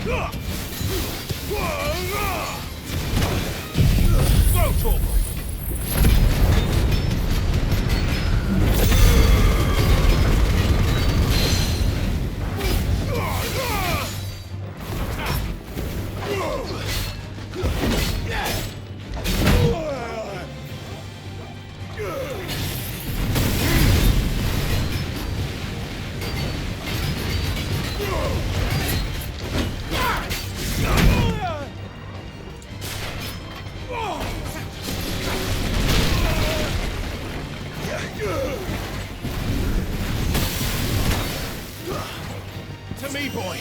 Throw torp. To me, boy.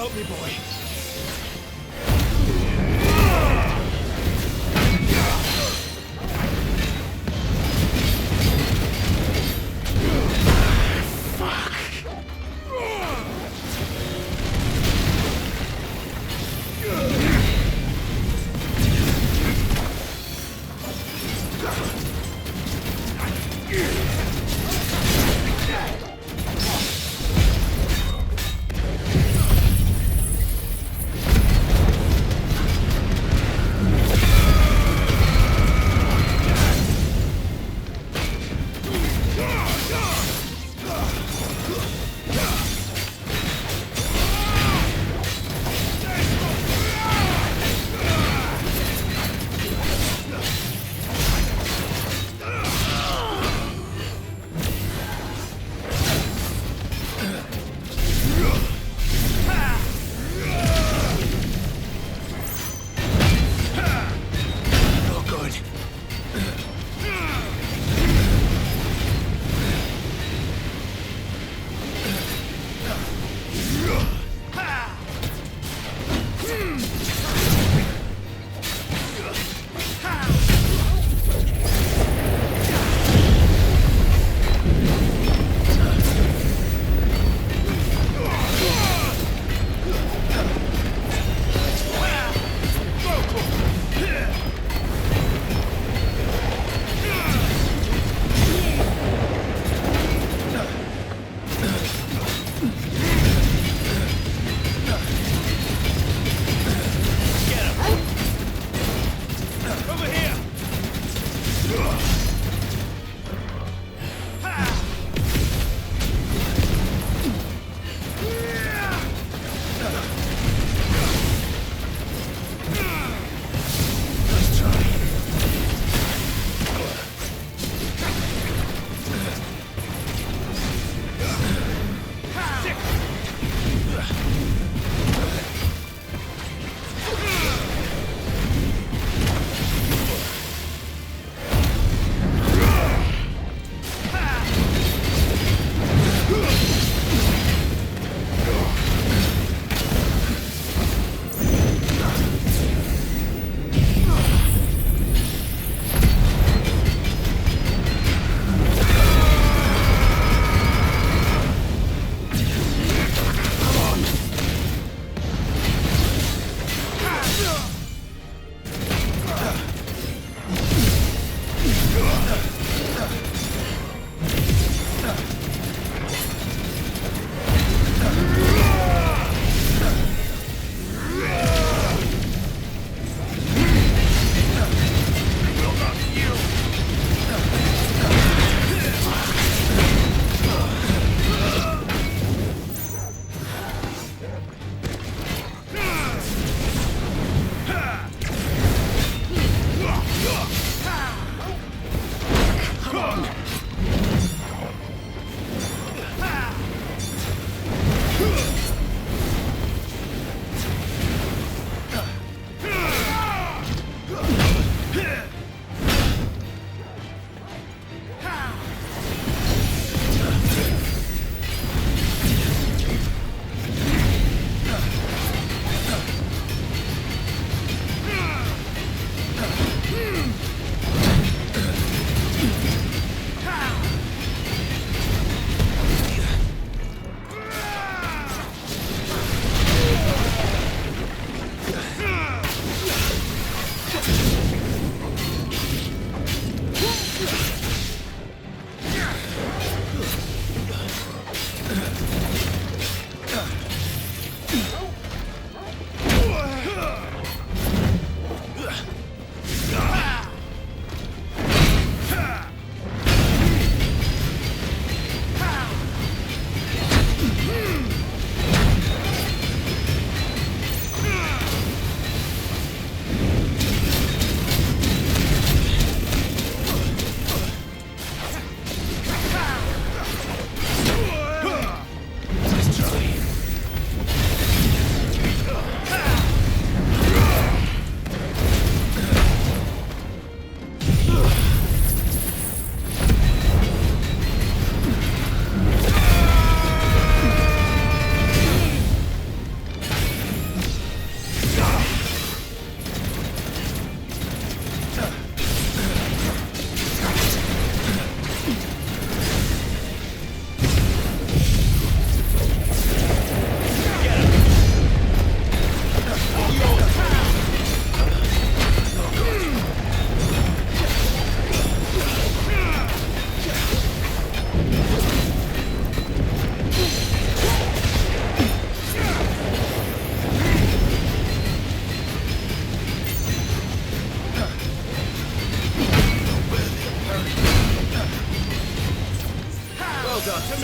Help me, boy.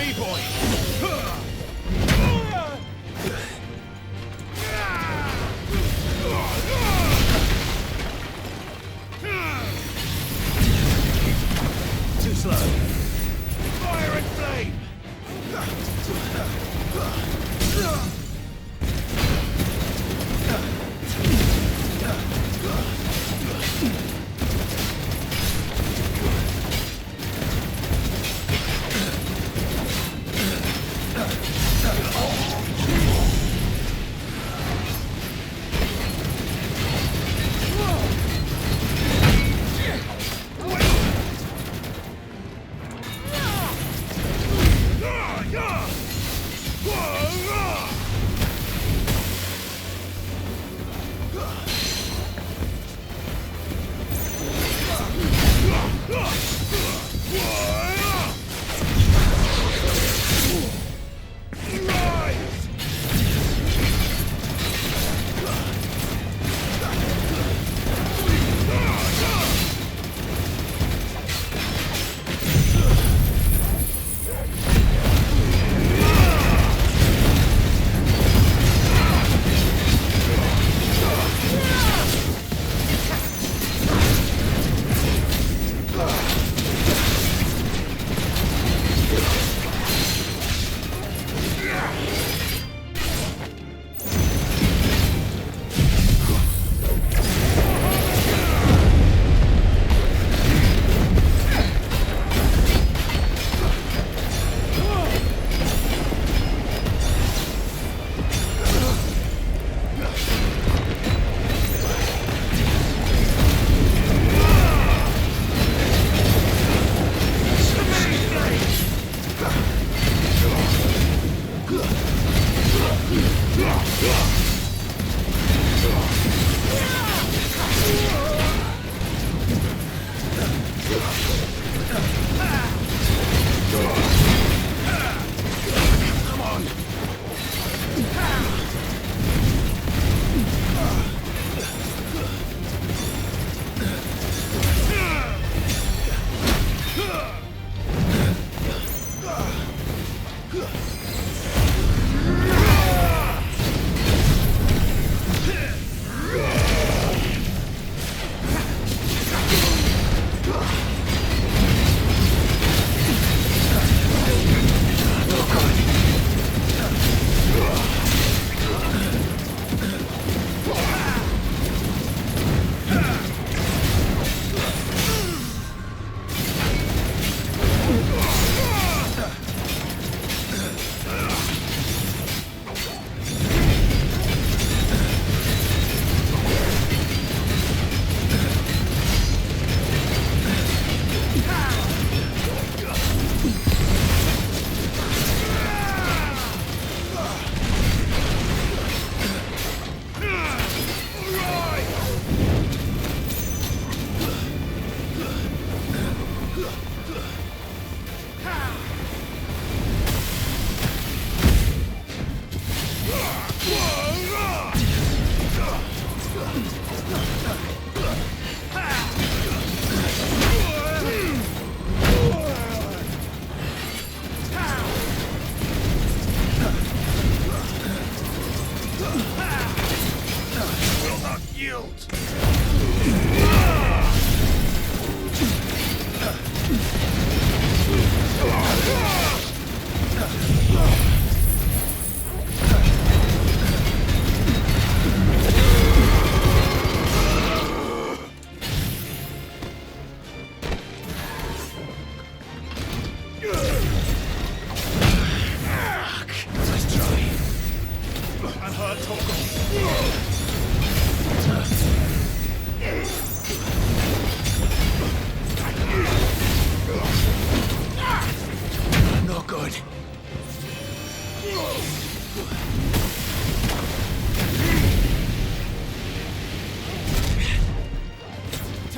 me, boy! Too slow. Fire and flame!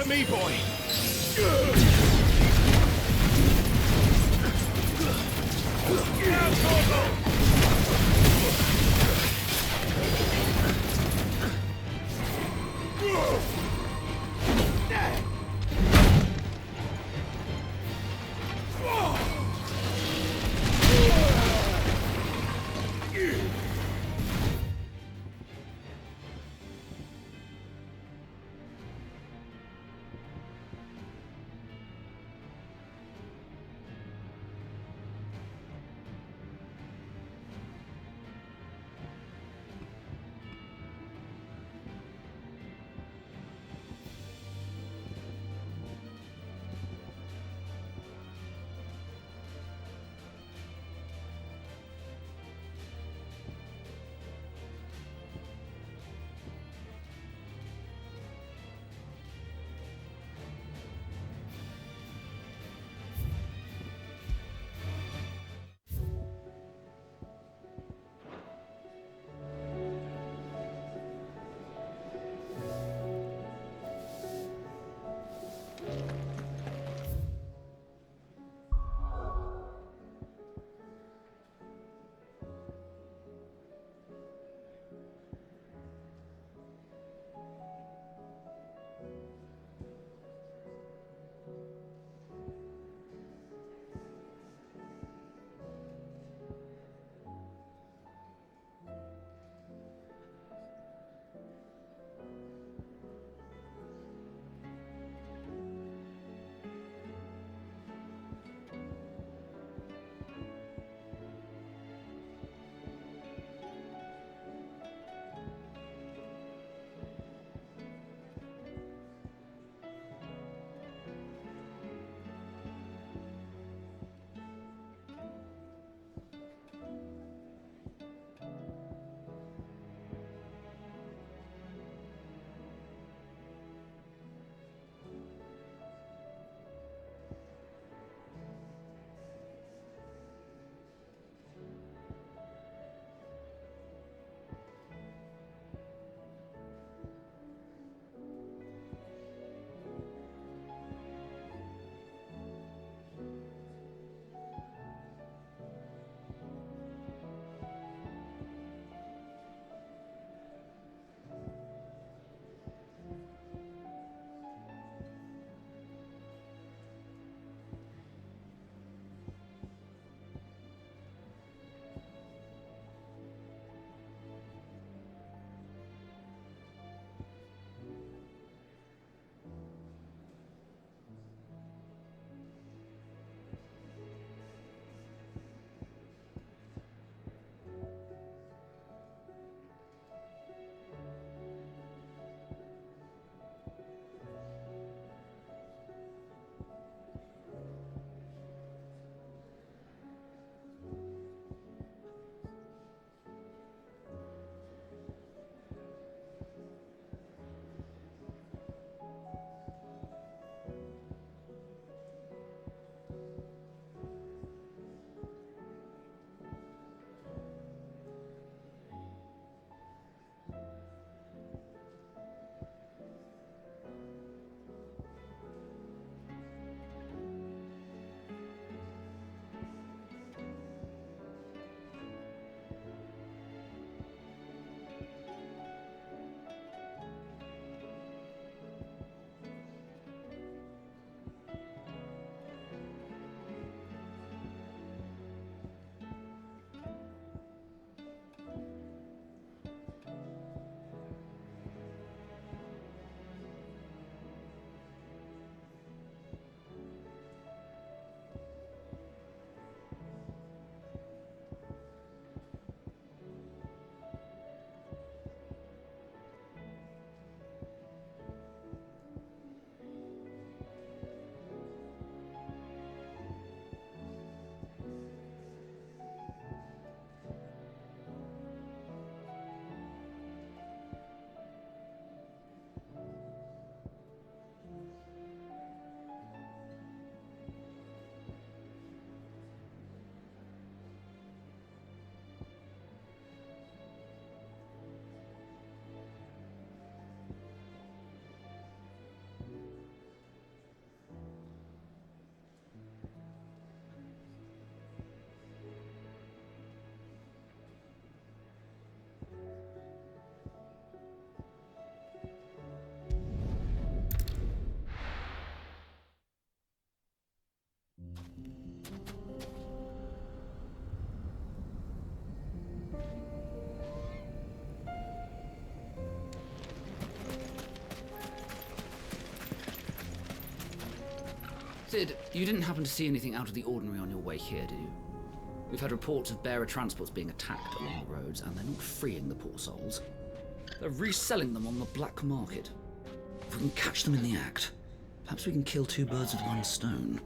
me, boy! Sid, you didn't happen to see anything out of the ordinary on your way here, did you? We've had reports of bearer transports being attacked along the roads, and they're not freeing the poor souls. They're reselling them on the black market. If we can catch them in the act, perhaps we can kill two birds with one stone.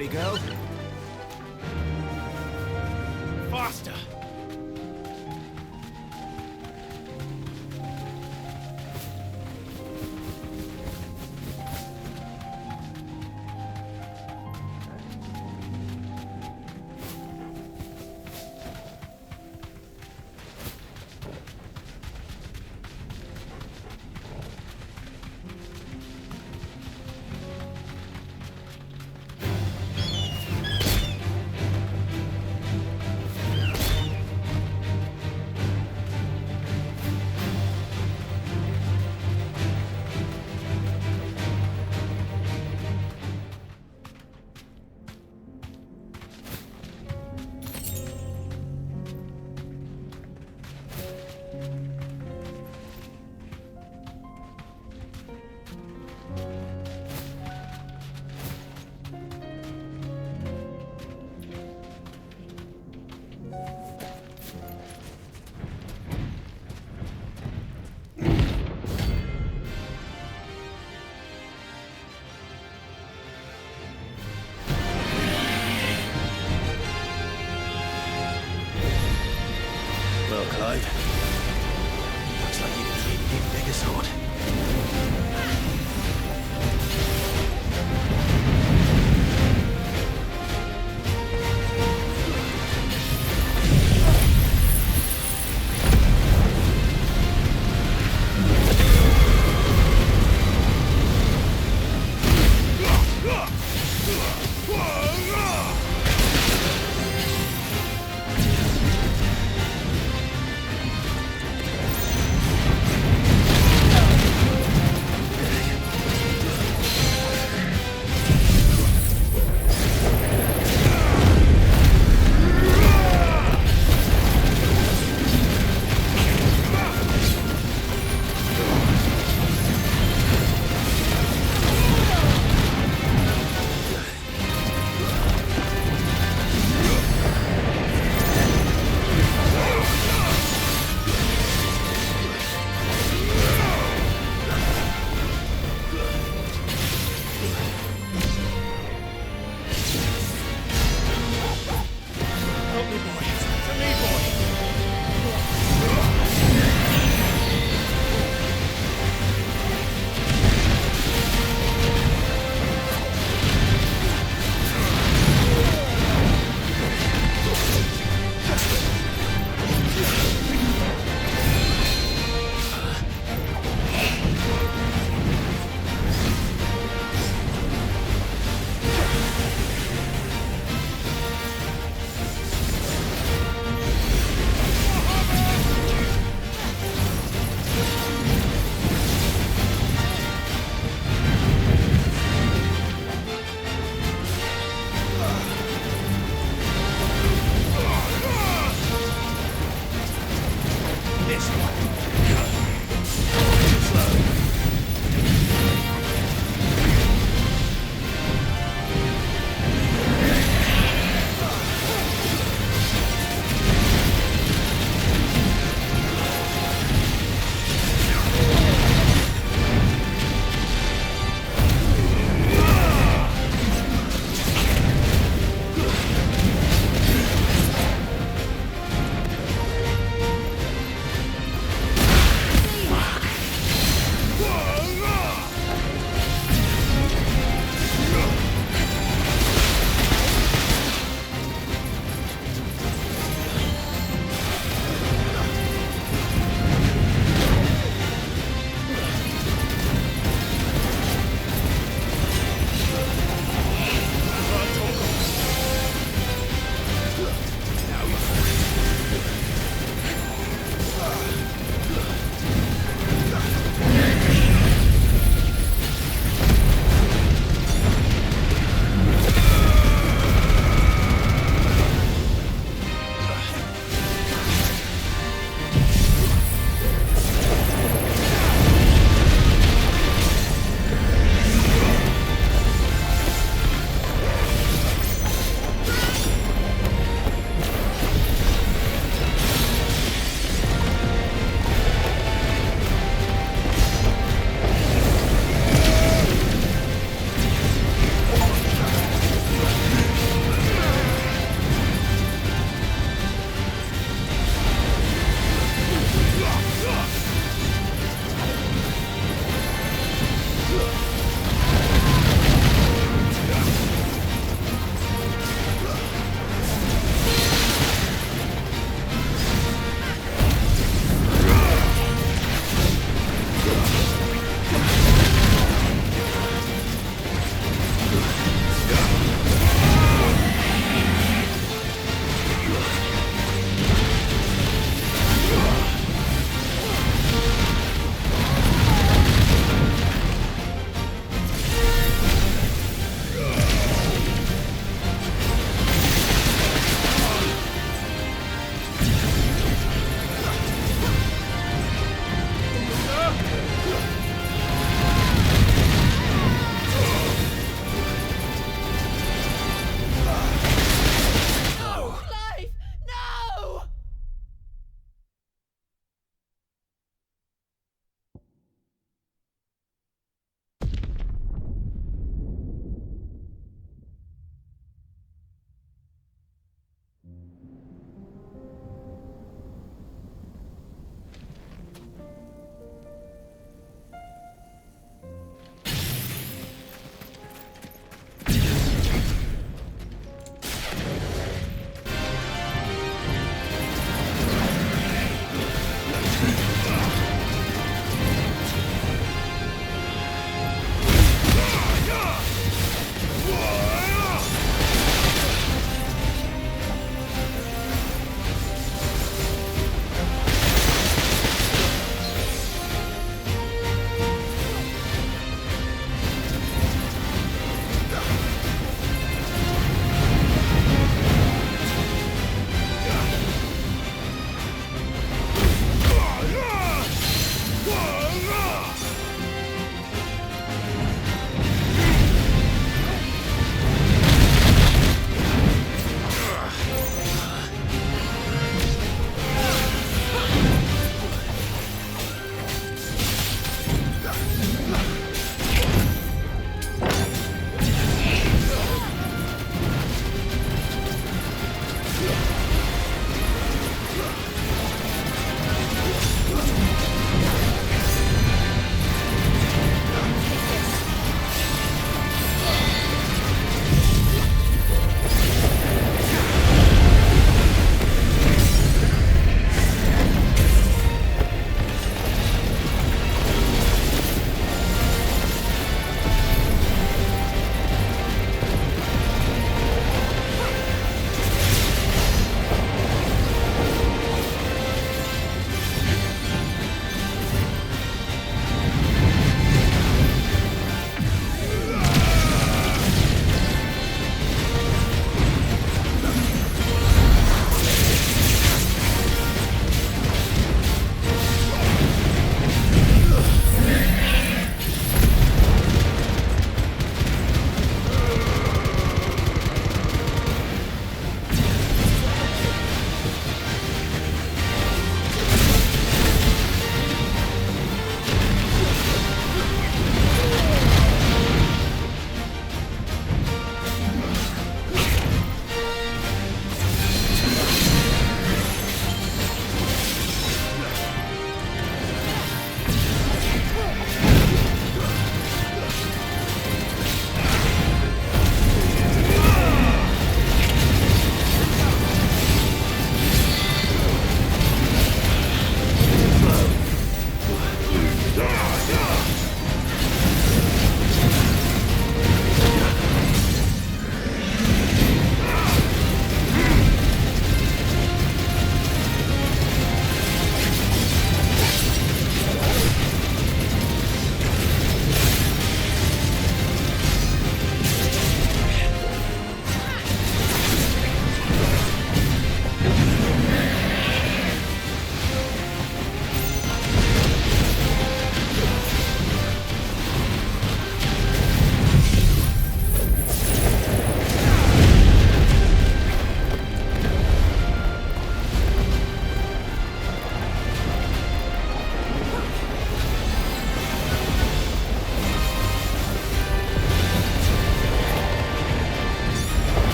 Ready, go? Faster! Well, Clyde. Looks like you defeated the biggest horde.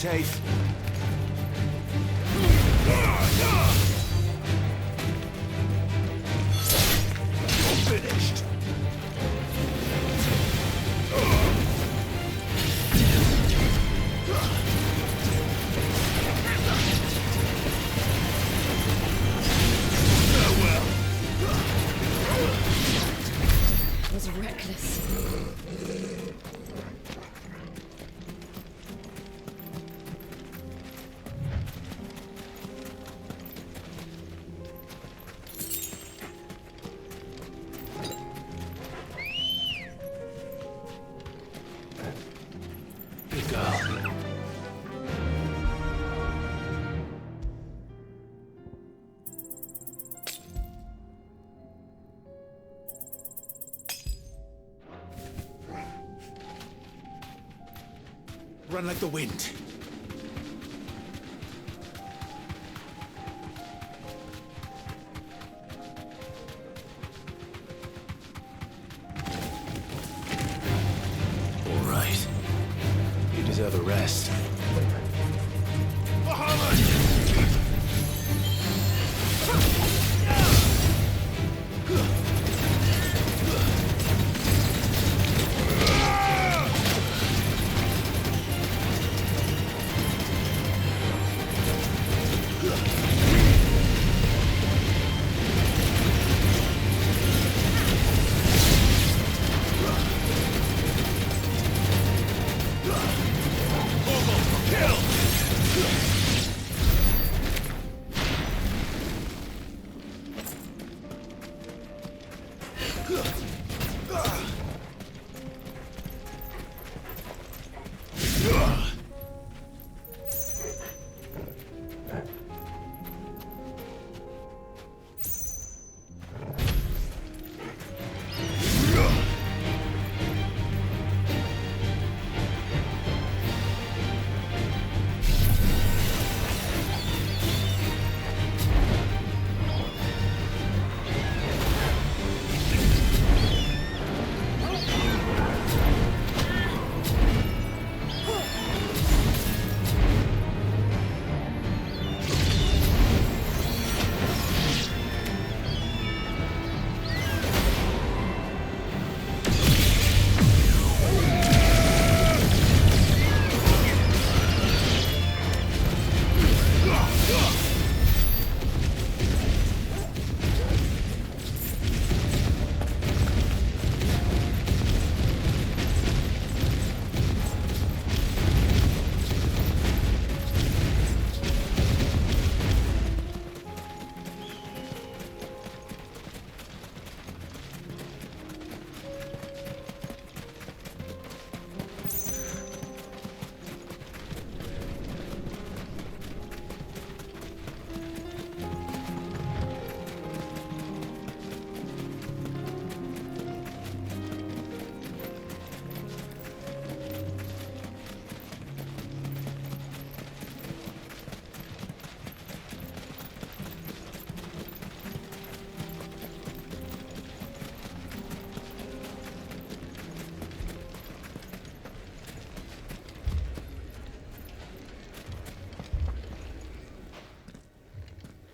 safe. You're finished. It was reckless. Good girl. Run like the wind. All right. You deserve a rest.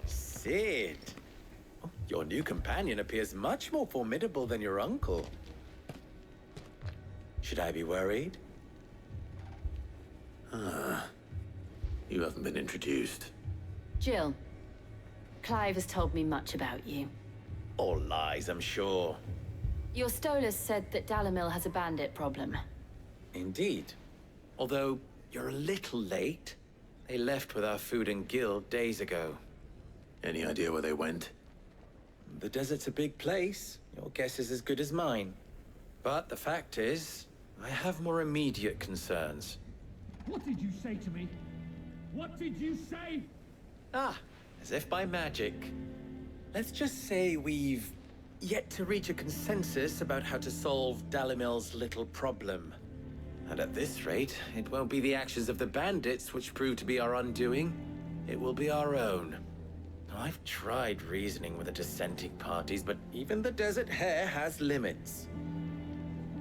Sid. Oh, your new companion appears much more formidable than your uncle. Should I be worried? You haven't been introduced. Jill, Clive has told me much about you. All lies, I'm sure. Your Stolas said that Dalamil has a bandit problem. Indeed. Although, you're a little late. They left with our food and guild days ago. Any idea where they went? The desert's a big place. Your guess is as good as mine. But the fact is, I have more immediate concerns. What did you say to me? What did you say? Ah, as if by magic. Let's just say we've yet to reach a consensus about how to solve Dalamil's little problem. And at this rate, it won't be the actions of the bandits which prove to be our undoing. It will be our own. I've tried reasoning with the dissenting parties, but even the Desert Hare has limits.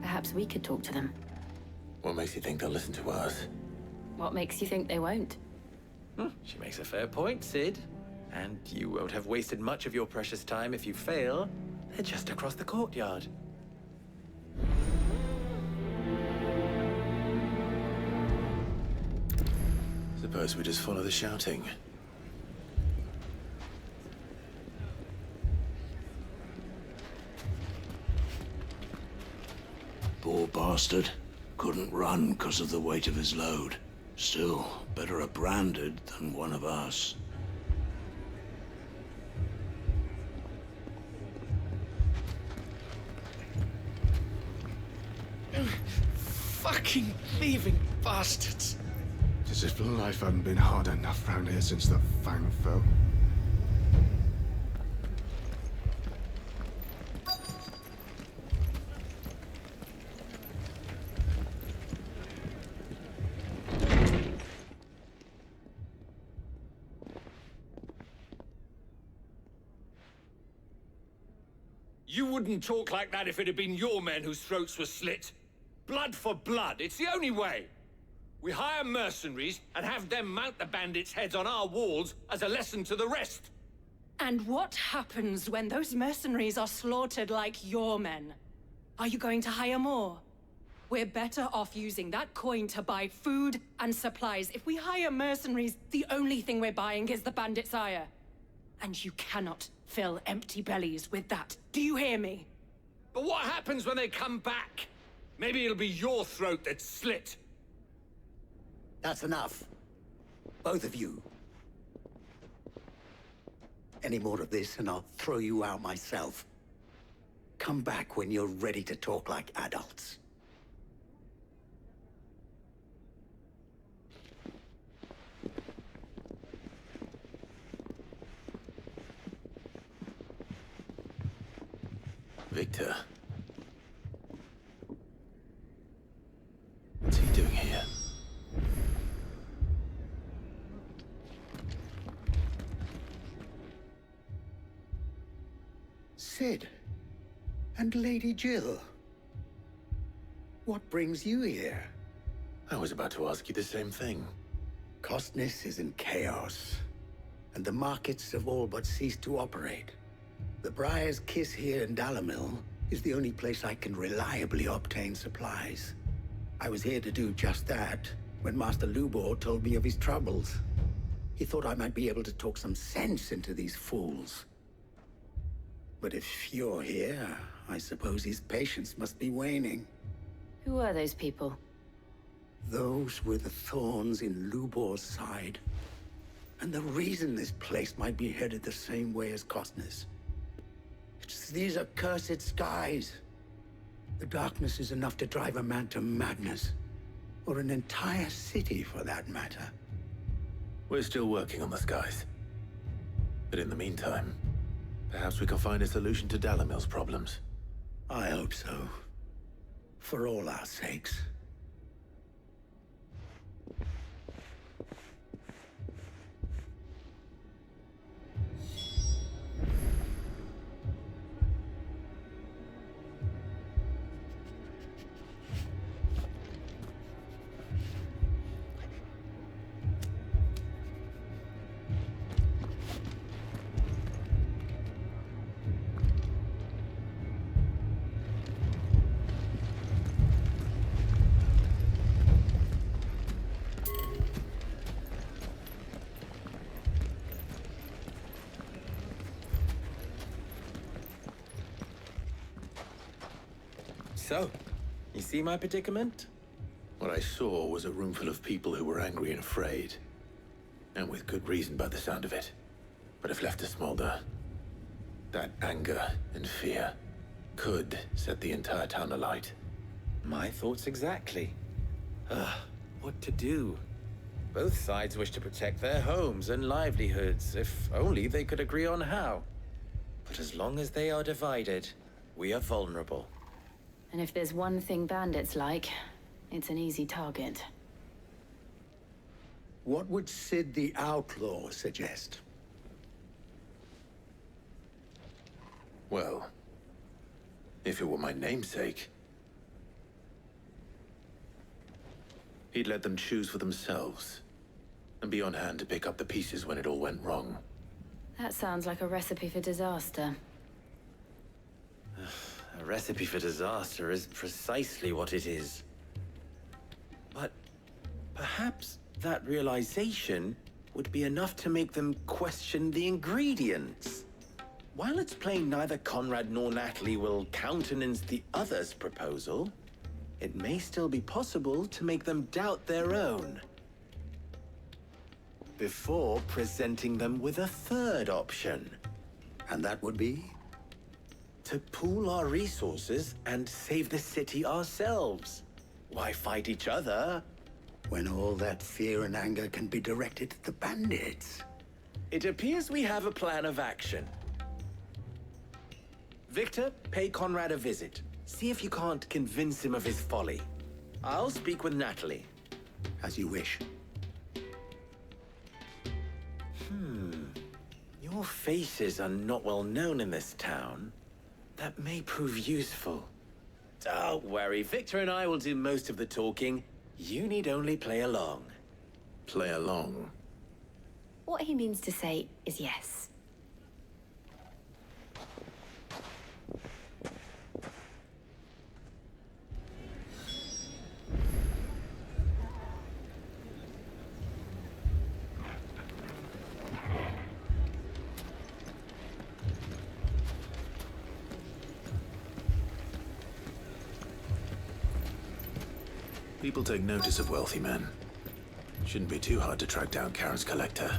Perhaps we could talk to them. What makes you think they'll listen to us? What makes you think they won't? She makes a fair point, Sid. And you won't have wasted much of your precious time if you fail. They're just across the courtyard. Suppose we just follow the shouting. Poor bastard. Couldn't run because of the weight of his load. Still, better a branded than one of us. Fucking thieving bastards! As if life hadn't been hard enough round here since the Fang fell. You wouldn't talk like that if it had been your men whose throats were slit. Blood for blood, it's the only way. We hire mercenaries and have them mount the bandits' heads on our walls as a lesson to the rest. And what happens when those mercenaries are slaughtered like your men? Are you going to hire more? We're better off using that coin to buy food and supplies. If we hire mercenaries, the only thing we're buying is the bandits' ire. And you cannot fill empty bellies with that. Do you hear me? But what happens when they come back? Maybe it'll be your throat that's slit. That's enough. Both of you. Any more of this and I'll throw you out myself. Come back when you're ready to talk like adults. Victor. What's he doing here? Sid. And Lady Jill. What brings you here? I was about to ask you the same thing. Costness is in chaos, and the markets have all but ceased to operate. The Briar's Kiss here in Dalimil is the only place I can reliably obtain supplies. I was here to do just that when Master Lubor told me of his troubles. He thought I might be able to talk some sense into these fools. But if you're here, I suppose his patience must be waning. Who are those people? Those were the thorns in Lubor's side. And the reason this place might be headed the same way as Costness. It's these accursed skies. The darkness is enough to drive a man to madness. Or an entire city, for that matter. We're still working on the skies. But in the meantime, perhaps we can find a solution to Dalimil's problems. I hope so. For all our sakes. So, you see my predicament? What I saw was a room full of people who were angry and afraid. And with good reason by the sound of it. But if left to smolder, that anger and fear could set the entire town alight. My thoughts exactly. What to do? Both sides wish to protect their homes and livelihoods, if only they could agree on how. But as long as they are divided, we are vulnerable. And if there's one thing bandits like, it's an easy target. What would Sid the Outlaw suggest? Well, if it were my namesake, He'd let them choose for themselves, and be on hand to pick up the pieces when it all went wrong. That sounds like a recipe for disaster. A recipe for disaster is precisely what it is. But perhaps that realization would be enough to make them question the ingredients. While it's plain neither Conrad nor Natalie will countenance the other's proposal, it may still be possible to make them doubt their own before presenting them with a third option. And that would be? To pool our resources and save the city ourselves. Why fight each other? When all that fear and anger can be directed at the bandits. It appears we have a plan of action. Victor, pay Conrad a visit. See if you can't convince him of his folly. I'll speak with Natalie. As you wish. Your faces are not well known in this town. That may prove useful. Don't worry, Victor and I will do most of the talking. You need only play along. Play along. What he means to say is yes. People take notice of wealthy men. Shouldn't be too hard to track down Karen's collector.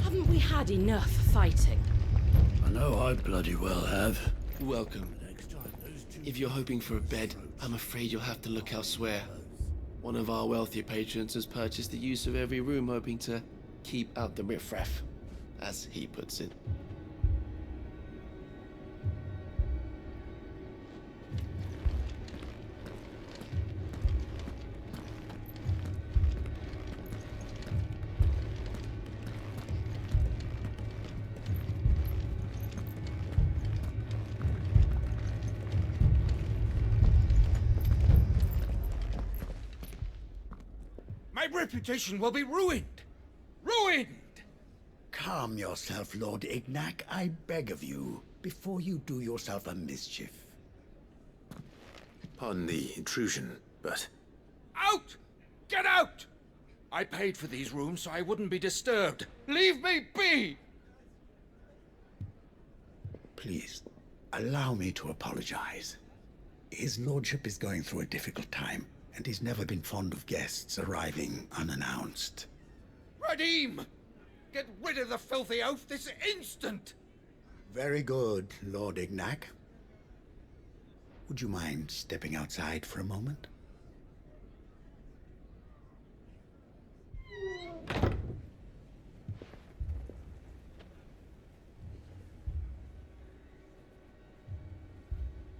Haven't we had enough fighting? I know I bloody well have. Welcome. If you're hoping for a bed, I'm afraid you'll have to look elsewhere. One of our wealthier patrons has purchased the use of every room, hoping to keep out the riffraff, as he puts it. My reputation will be ruined! Ruined! Calm yourself, Lord Ignac, I beg of you, before you do yourself a mischief. Pardon the intrusion, but... Out! Get out! I paid for these rooms so I wouldn't be disturbed. Leave me be! Please, allow me to apologize. His lordship is going through a difficult time, and he's never been fond of guests arriving unannounced. Radim! Get rid of the filthy oaf this instant! Very good, Lord Ignac. Would you mind stepping outside for a moment?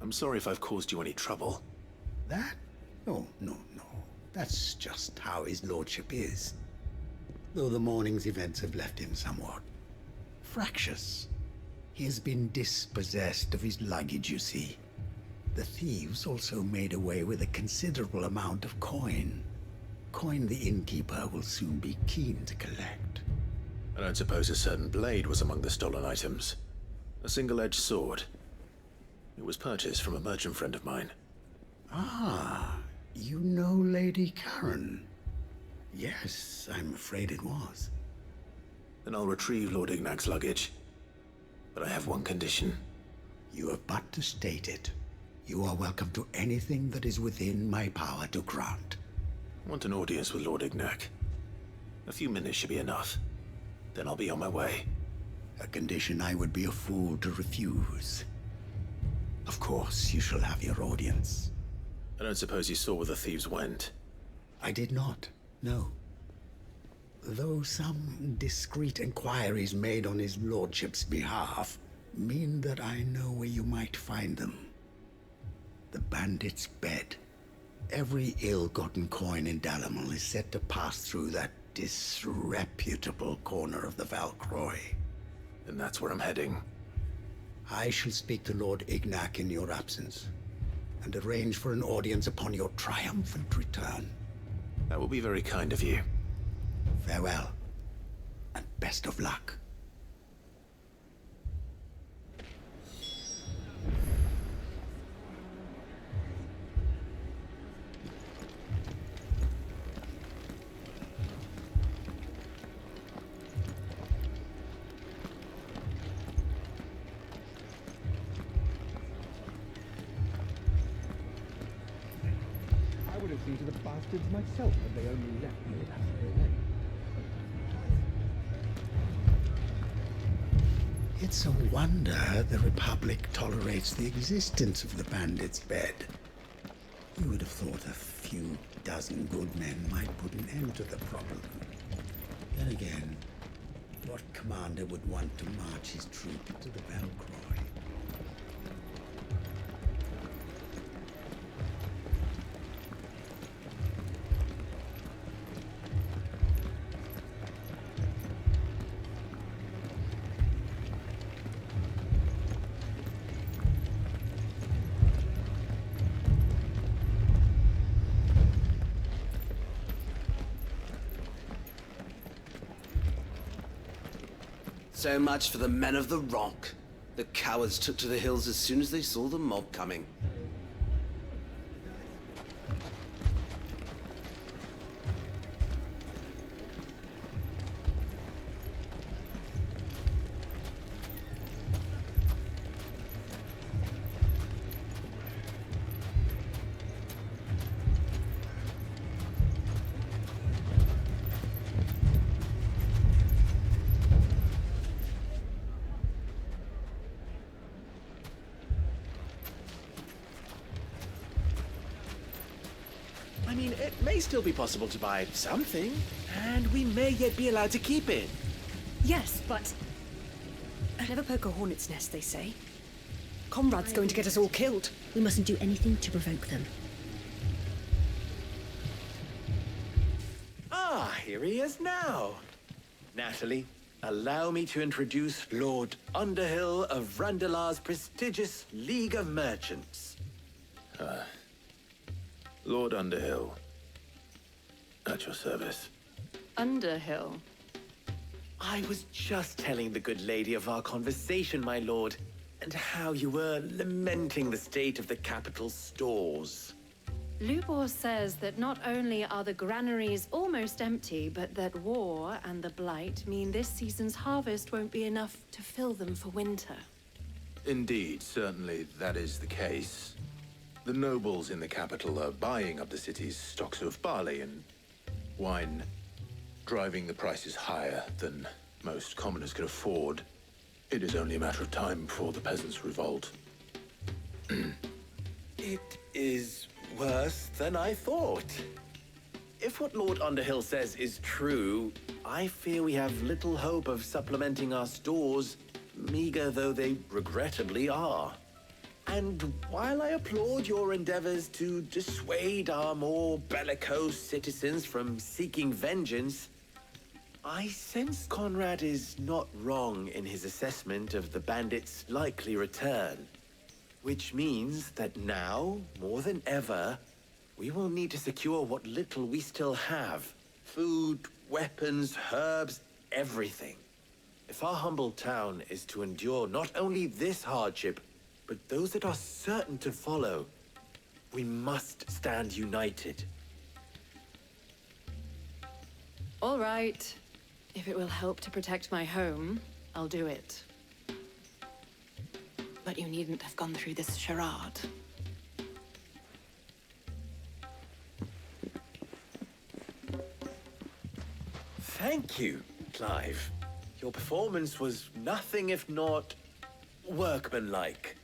I'm sorry if I've caused you any trouble. That? Oh, no. That's just how his lordship is. Though the morning's events have left him somewhat fractious. He has been dispossessed of his luggage, you see. The thieves also made away with a considerable amount of coin. Coin the innkeeper will soon be keen to collect. I don't suppose a certain blade was among the stolen items. A single-edged sword. It was purchased from a merchant friend of mine. Ah, you know Lady Karen. Yes, I'm afraid it was. Then I'll retrieve Lord Ignac's luggage. But I have one condition. You have but to state it. You are welcome to anything that is within my power to grant. I want an audience with Lord Ignac. A few minutes should be enough. Then I'll be on my way. A condition I would be a fool to refuse. Of course, you shall have your audience. I don't suppose you saw where the thieves went. I did not, no. Though some discreet inquiries made on his lordship's behalf mean that I know where you might find them. The bandit's bed. Every ill-gotten coin in Dalimil is said to pass through that disreputable corner of the Valcroy. and that's where I'm heading. I shall speak to Lord Ignac in your absence, and arrange for an audience upon your triumphant return. That will be very kind of you. Farewell, and best of luck. I would have seen to the bastards myself had they only left me that way. It's a wonder the Republic tolerates the existence of the Bandit's Bed. You would have thought a few dozen good men might put an end to the problem. Then again, what commander would want to march his troops to the Belcroy? So much for the men of the Rock. The cowards took to the hills as soon as they saw the mob coming. I mean, it may still be possible to buy something, and we may yet be allowed to keep it. Yes, but... never poke a hornet's nest, they say. Conrad's going to get us all killed. We mustn't do anything to provoke them. Ah, here he is now. Natalie, allow me to introduce Lord Underhill of Randalar's prestigious League of Merchants. Lord Underhill. At your service. Underhill. I was just telling the good lady of our conversation, my lord, and how you were lamenting the state of the capital's stores. Lubor says that not only are the granaries almost empty, but that war and the Blight mean this season's harvest won't be enough to fill them for winter. Indeed, certainly that is the case. The nobles in the capital are buying up the city's stocks of barley and wine, driving the prices higher than most commoners can afford. It is only a matter of time before the peasants revolt. It is worse than I thought. If what Lord Underhill says is true, I fear we have little hope of supplementing our stores, meager though they regrettably are. And while I applaud your endeavors to dissuade our more bellicose citizens from seeking vengeance, I sense Conrad is not wrong in his assessment of the bandits' likely return. Which means that now, more than ever, we will need to secure what little we still have. Food, weapons, herbs, everything. If our humble town is to endure not only this hardship, but those that are certain to follow, we must stand united. All right. If it will help to protect my home, I'll do it. But you needn't have gone through this charade. Thank you, Clive. Your performance was nothing if not workmanlike.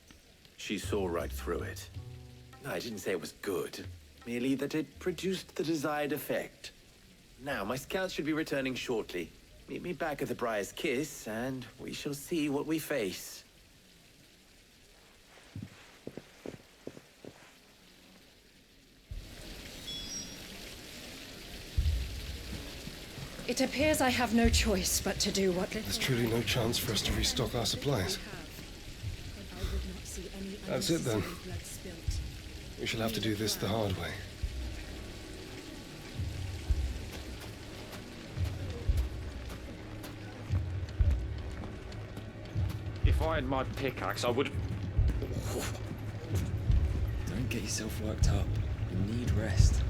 She saw right through it. I didn't say it was good, merely that it produced the desired effect. Now, my scouts should be returning shortly. Meet me back at the Briar's Kiss, and we shall see what we face. It appears I have no choice but to do what There's truly no chance for us to restock our supplies. That's it then. We shall have to do this the hard way. If I had my pickaxe, I would... Don't get yourself worked up. You need rest.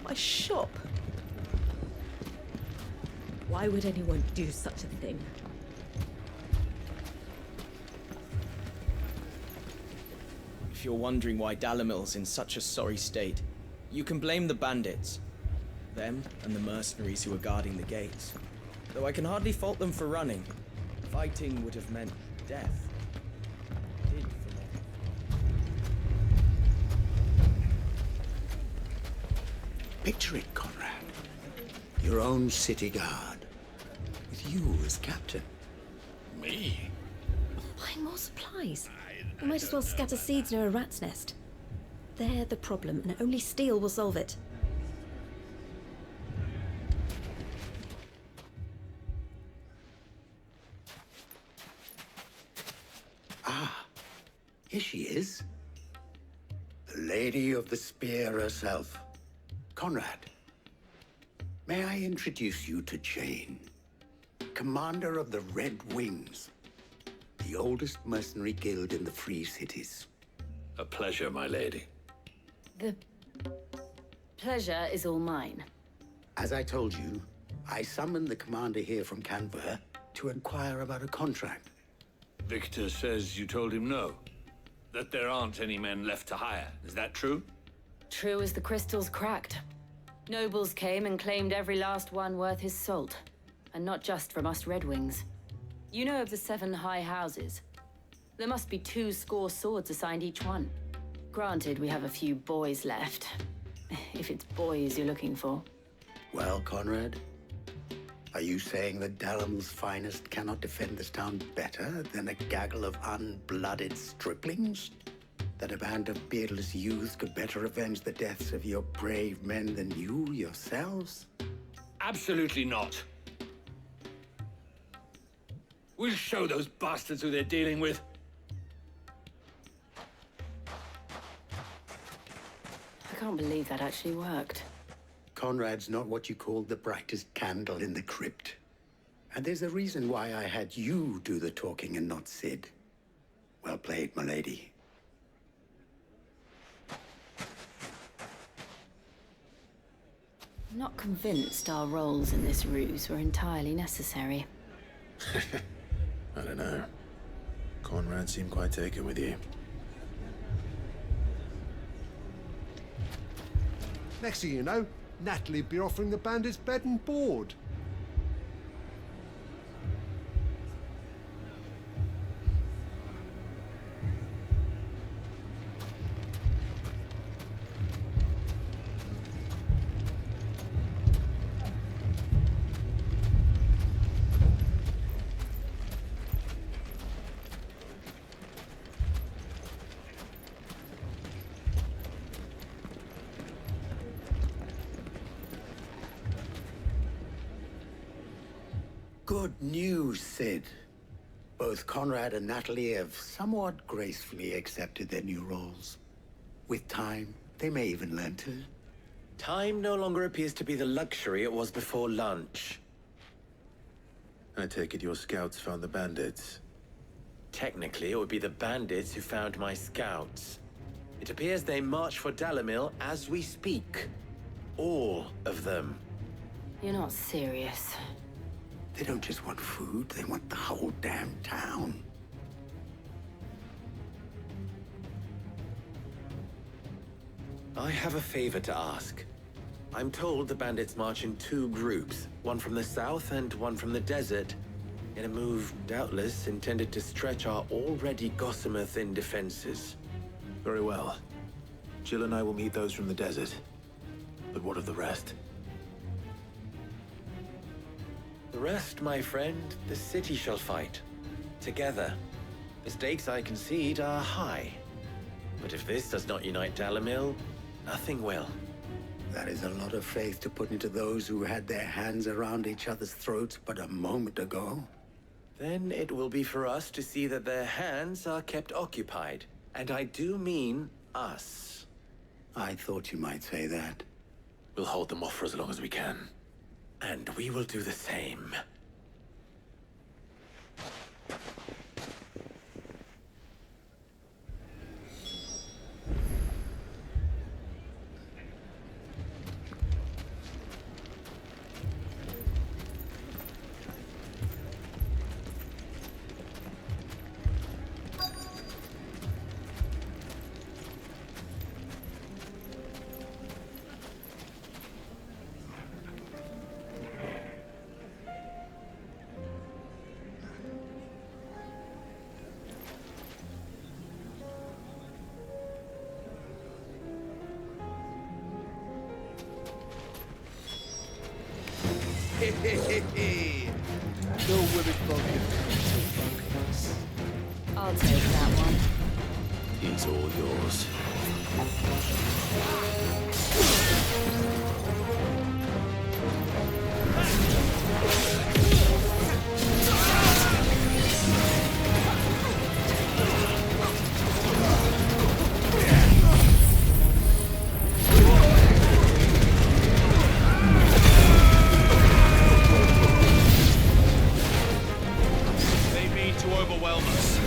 My shop? Why would anyone do such a thing? If you're wondering why Dalimil's in such a sorry state, you can blame the bandits. Them and the mercenaries who are guarding the gates. Though I can hardly fault them for running. Fighting would have meant death. Did for them. Picture it, Conrad. Your own city guard. With you as captain. Me? Buying more supplies. We might as well scatter seeds near a rat's nest. They're the problem, and only steel will solve it. Ah, here she is. The Lady of the Spear herself. Conrad, may I introduce you to Jane, commander of the Red Wings, the oldest mercenary guild in the Free Cities. A pleasure, my lady. The pleasure is all mine. As I told you, I summoned the commander here from Canberra to inquire about a contract. Victor says you told him no. That there aren't any men left to hire. Is that true? True as the crystals cracked. Nobles came and claimed every last one worth his salt. And not just from us Red Wings. You know of the 7 high houses. There must be 2 swords assigned each one. Granted, we have a few boys left. If it's boys you're looking for. Well, Conrad, are you saying that Dalimil's finest cannot defend this town better than a gaggle of unblooded striplings? That a band of beardless youths could better avenge the deaths of your brave men than you yourselves? Absolutely not. We'll show those bastards who they're dealing with. I can't believe that actually worked. Conrad's not what you call the brightest candle in the crypt. And there's a reason why I had you do the talking and not Sid. Well played, my lady. I'm not convinced our roles in this ruse were entirely necessary. I don't know. Conrad seemed quite taken with you. Next thing you know, Natalie'd be offering the bandits bed and board. Good news, Sid. Both Conrad and Natalie have somewhat gracefully accepted their new roles. With time, they may even learn to. Time no longer appears to be the luxury it was before lunch. I take it your scouts found the bandits. Technically, it would be the bandits who found my scouts. It appears they march for Dalimil as we speak. All of them. You're not serious. They don't just want food, they want the whole damn town. I have a favor to ask. I'm told the bandits march in 2 groups, one from the south and one from the desert, in a move doubtless intended to stretch our already gossamer-thin defenses. Very well. Jill and I will meet those from the desert. But what of the rest? The rest, my friend, the city shall fight. Together. The stakes, I concede, are high. But if this does not unite Dalimil, nothing will. That is a lot of faith to put into those who had their hands around each other's throats but a moment ago. Then it will be for us to see that their hands are kept occupied. And I do mean us. I thought you might say that. We'll hold them off for as long as we can. And we will do the same. No women bucket. I'll take that one. He's all yours. They mean to overwhelm us.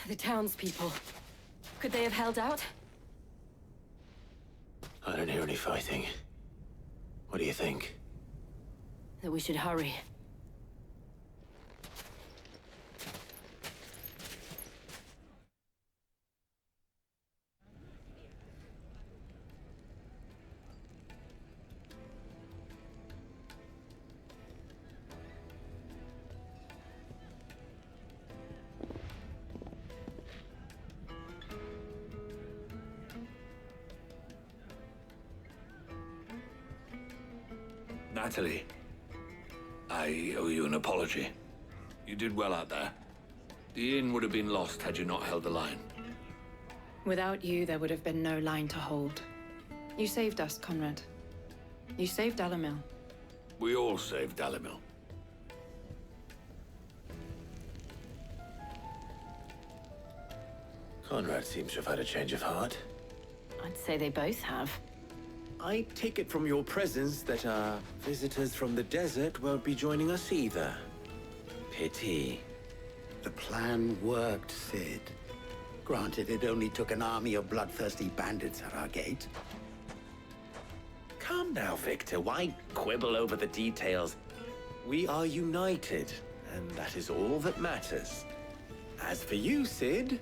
The townspeople. Could they have held out? I don't hear any fighting. What do you think? That we should hurry. Natalie, I owe you an apology. You did well out there. The inn would have been lost had you not held the line. Without you, there would have been no line to hold. You saved us, Conrad. You saved Dalimil. We all saved Dalimil. Conrad seems to have had a change of heart. I'd say they both have. I take it from your presence that our visitors from the desert won't be joining us either. Pity. The plan worked, Sid. Granted, it only took an army of bloodthirsty bandits at our gate. Calm now, Victor. Why quibble over the details? We are united, and that is all that matters. As for you, Sid,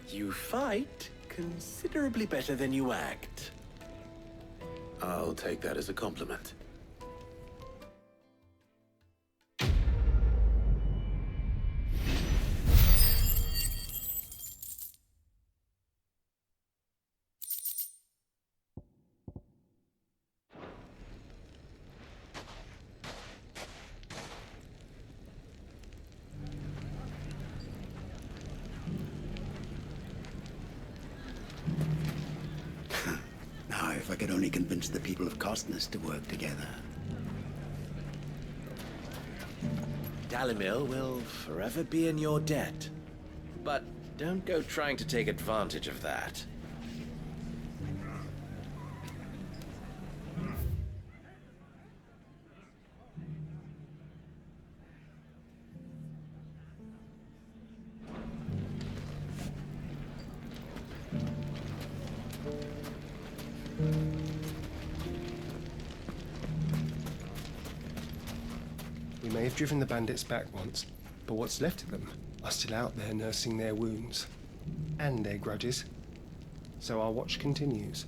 you fight considerably better than you act. I'll take that as a compliment. Now, if I could only convince the people of Costness to work together. Dalimil will forever be in your debt. But don't go trying to take advantage of that. We may have driven the bandits back once, but what's left of them are still out there nursing their wounds and their grudges. So our watch continues.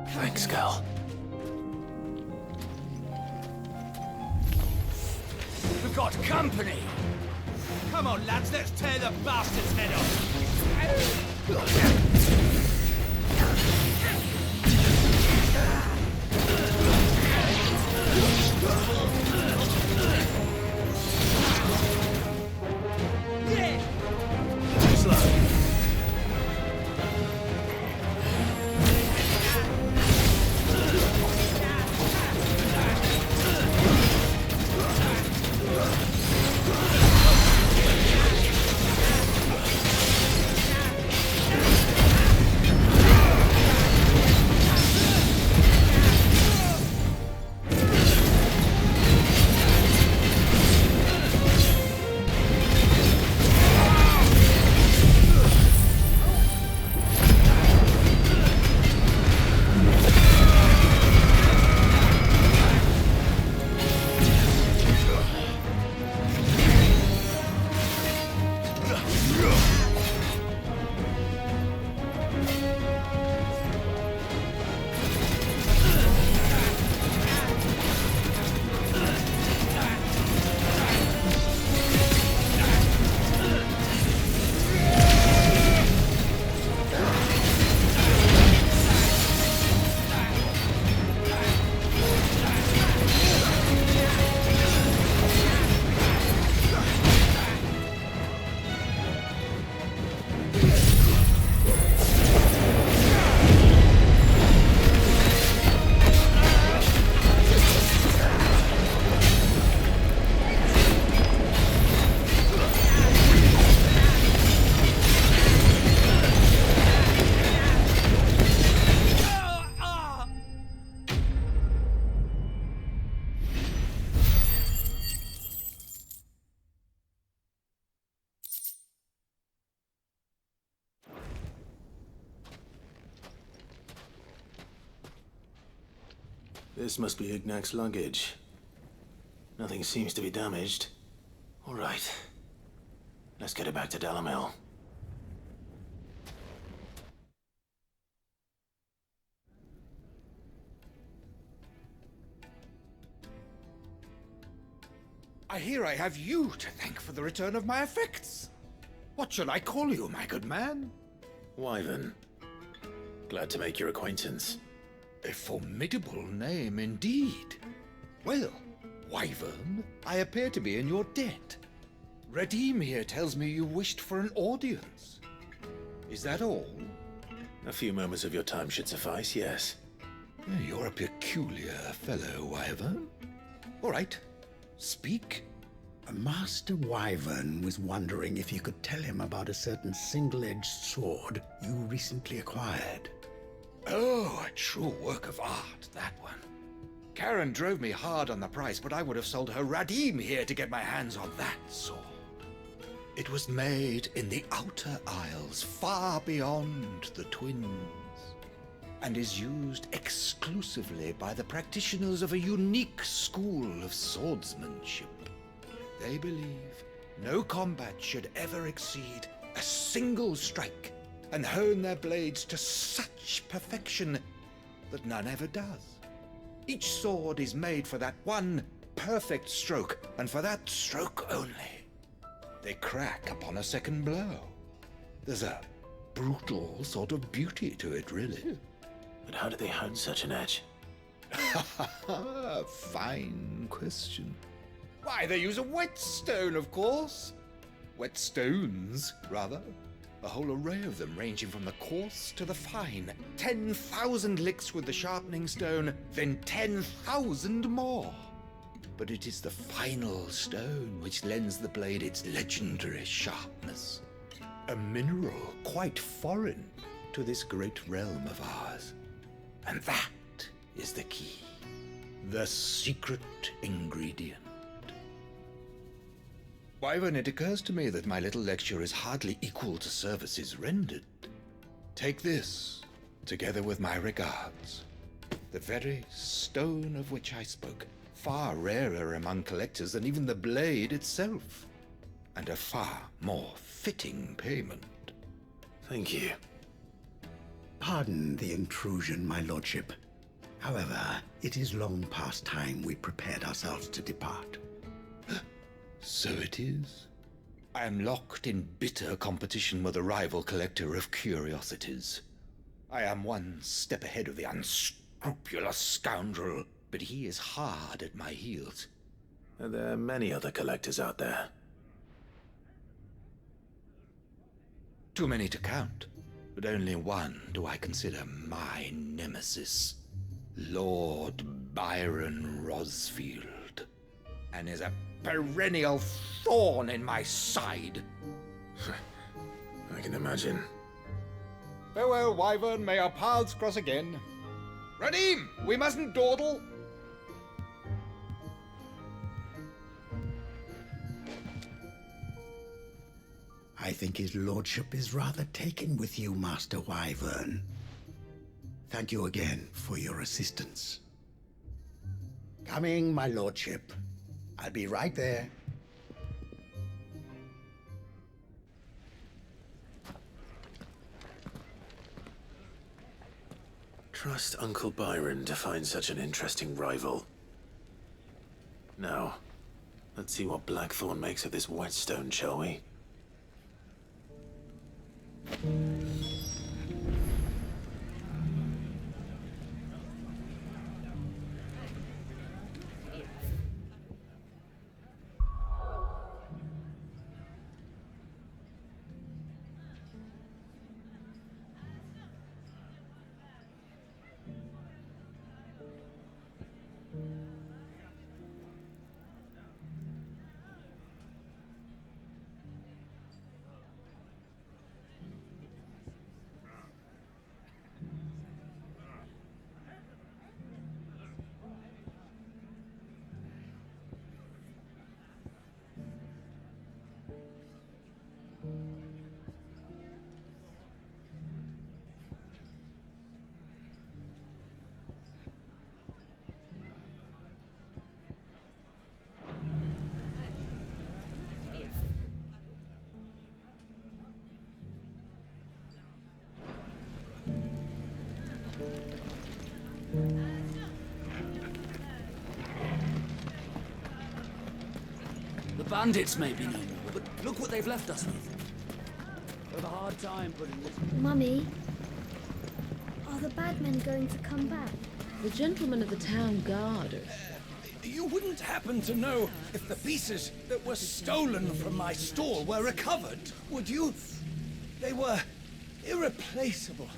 Thanks, girl. We've got company! Come on, lads, let's tear the bastard's head off! This must be Ignac's luggage. Nothing seems to be damaged. All right. Let's get it back to Dalamil. I hear I have you to thank for the return of my effects. What shall I call you, my good man? Wyvern. Glad to make your acquaintance. A formidable name indeed. Well, Wyvern, I appear to be in your debt. Redeem here tells me you wished for an audience. Is that all? A few moments of your time should suffice, yes. You're a peculiar fellow, Wyvern. All right, speak. Master Wyvern was wondering if you could tell him about a certain single-edged sword you recently acquired. Oh, a true work of art, that one. Karen drove me hard on the price, but I would have sold her Radim here to get my hands on that sword. It was made in the Outer Isles, far beyond the Twins, and is used exclusively by the practitioners of a unique school of swordsmanship. They believe no combat should ever exceed a single strike, and hone their blades to such perfection that none ever does. Each sword is made for that one perfect stroke, and for that stroke only. They crack upon a second blow. There's a brutal sort of beauty to it, really. But how do they hone such an edge? Fine question. Why, they use a whetstone, of course. Whetstones, rather. A whole array of them, ranging from the coarse to the fine. 10,000 licks with the sharpening stone, then 10,000 more. But it is the final stone which lends the blade its legendary sharpness. A mineral quite foreign to this great realm of ours. And that is the key. The secret ingredient. Wyvern, it occurs to me that my little lecture is hardly equal to services rendered. Take this, together with my regards. The very stone of which I spoke, far rarer among collectors than even the blade itself, and a far more fitting payment. Thank you. Pardon the intrusion, my lordship. However, it is long past time we prepared ourselves to depart. So it is. I am locked in bitter competition with a rival collector of curiosities. I am one step ahead of the unscrupulous scoundrel, but he is hard at my heels. Are there many other collectors out there? Too many to count, but only one do I consider my nemesis. Lord Byron Rosfield, and is a perennial thorn in my side. I can imagine. Farewell, Wyvern. May our paths cross again. Radim, we mustn't dawdle. I think his lordship is rather taken with you, Master Wyvern. Thank you again for your assistance. Coming, my lordship. I'll be right there. Trust Uncle Byron to find such an interesting rival. Now, let's see what Blackthorn makes of this whetstone, shall we? The bandits may be no more, but look what they've left us with. We've a hard time putting this. Mummy, are the bad men going to come back? The gentlemen of the town guard are... You wouldn't happen to know if the pieces that were stolen from my stall were recovered, would you? They were irreplaceable.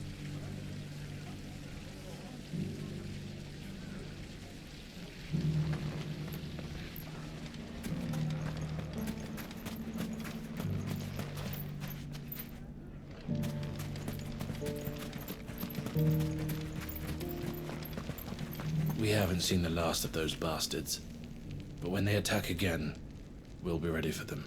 We haven't seen the last of those bastards, but when they attack again, we'll be ready for them.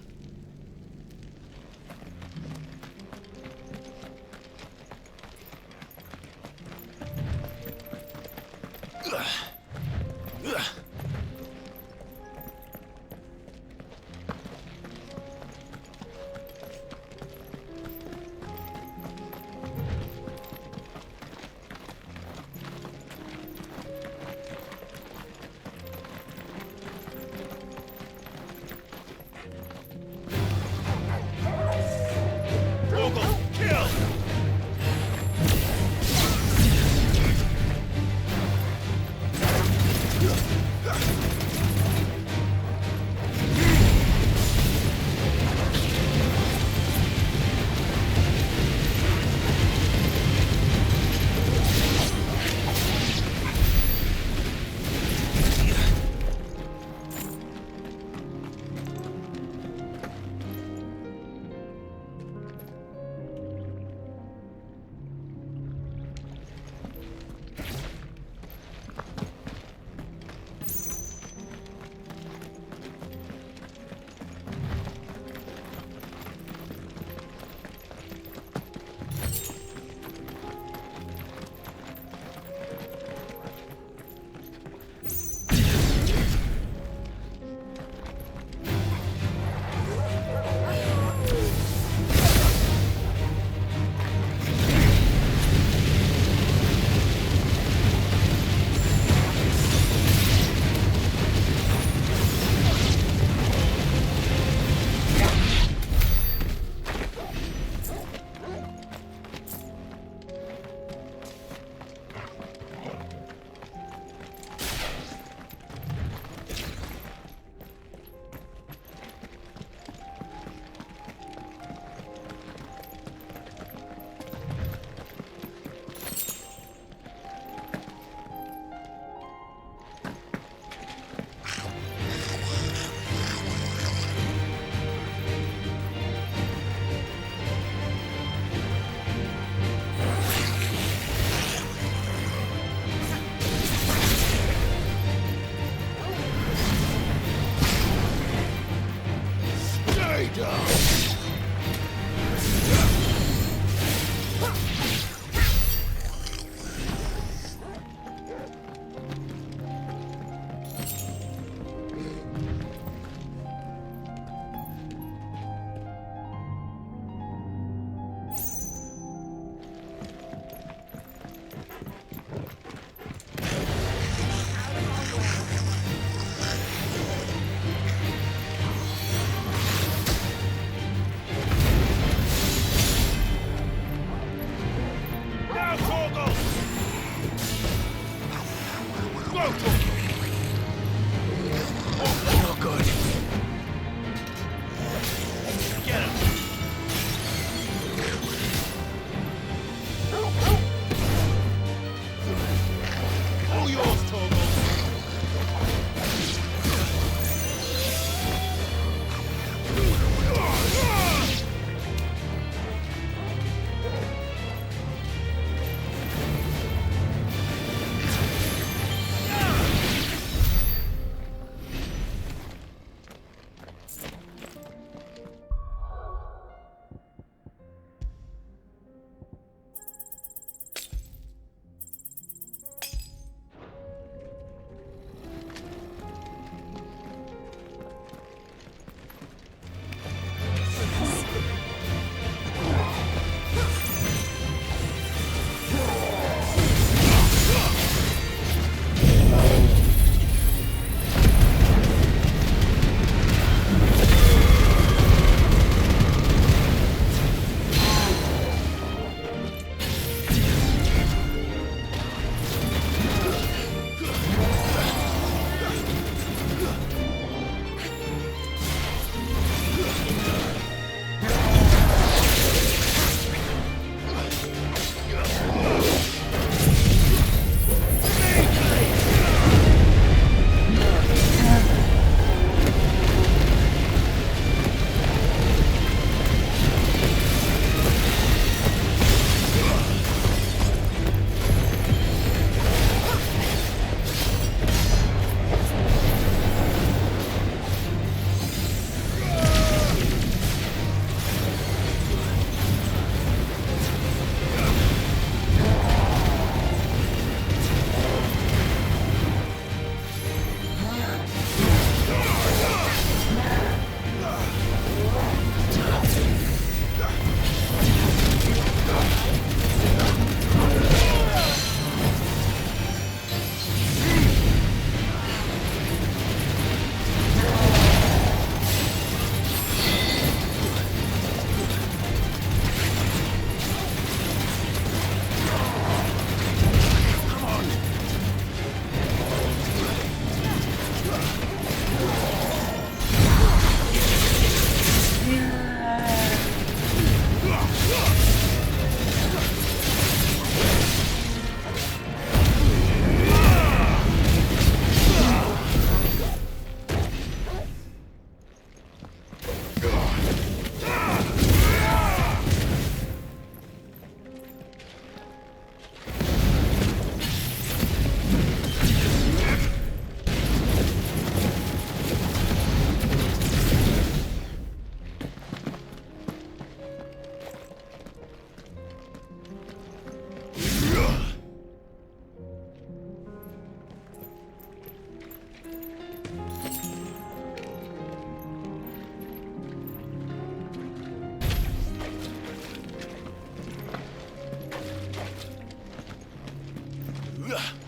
Ugh.